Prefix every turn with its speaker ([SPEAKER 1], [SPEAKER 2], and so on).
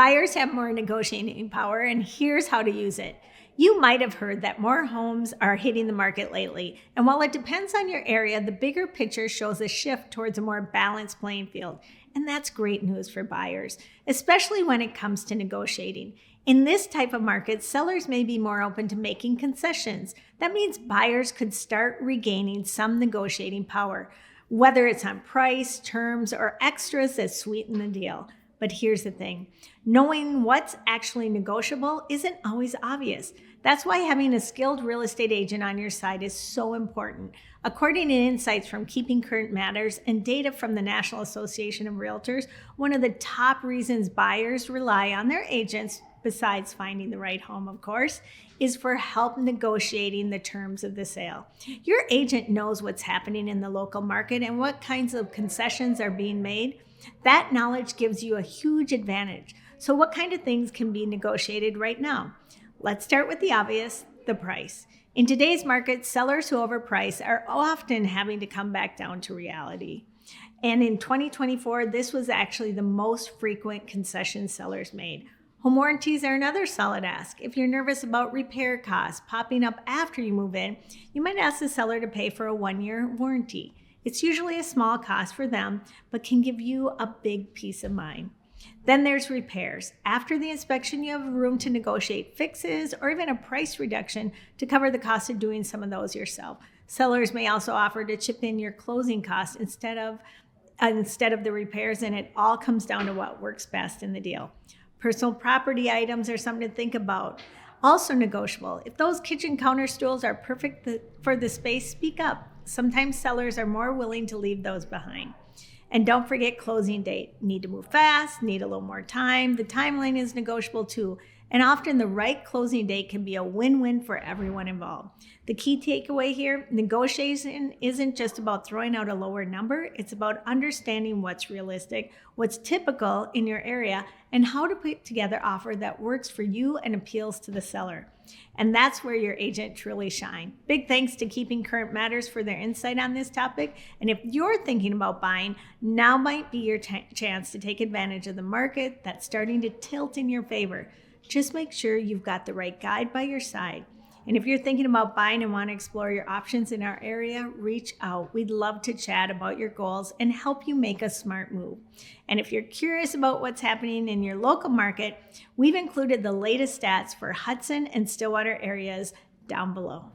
[SPEAKER 1] Buyers have more negotiating power, and here's how to use it. You might have heard that more homes are hitting the market lately, and while it depends on your area, the bigger picture shows a shift towards a more balanced playing field, and that's great news for buyers, especially when it comes to negotiating. In this type of market, sellers may be more open to making concessions. That means buyers could start regaining some negotiating power, whether it's on price, terms, or extras that sweeten the deal. But here's the thing, knowing what's actually negotiable isn't always obvious. That's why having a skilled real estate agent on your side is so important. According to insights from Keeping Current Matters and data from the National Association of Realtors, one of the top reasons buyers rely on their agents, besides finding the right home, of course, is for help negotiating the terms of the sale. Your agent knows what's happening in the local market and what kinds of concessions are being made. That knowledge gives you a huge advantage. So what kind of things can be negotiated right now? Let's start with the obvious, the price. In today's market, sellers who overprice are often having to come back down to reality. And in 2024, this was actually the most frequent concession sellers made. Home warranties are another solid ask. If you're nervous about repair costs popping up after you move in, you might ask the seller to pay for a 1-year warranty. It's usually a small cost for them, but can give you a big peace of mind. Then there's repairs. After the inspection, you have room to negotiate fixes or even a price reduction to cover the cost of doing some of those yourself. Sellers may also offer to chip in your closing costs instead of the repairs, and it all comes down to what works best in the deal. Personal property items are something to think about. Also negotiable. If those kitchen counter stools are perfect for the space, speak up. Sometimes sellers are more willing to leave those behind. And don't forget closing date. Need to move fast, need a little more time. The timeline is negotiable too. And often the right closing date can be a win-win for everyone involved. The key takeaway here, negotiation isn't just about throwing out a lower number. It's about understanding what's realistic, what's typical in your area, and how to put together an offer that works for you and appeals to the seller. And that's where your agent truly shines. Big thanks to Keeping Current Matters for their insight on this topic. And if you're thinking about buying, now might be your chance to take advantage of the market that's starting to tilt in your favor. Just make sure you've got the right guide by your side. And if you're thinking about buying and want to explore your options in our area, reach out. We'd love to chat about your goals and help you make a smart move. And if you're curious about what's happening in your local market, we've included the latest stats for Hudson and Stillwater areas down below.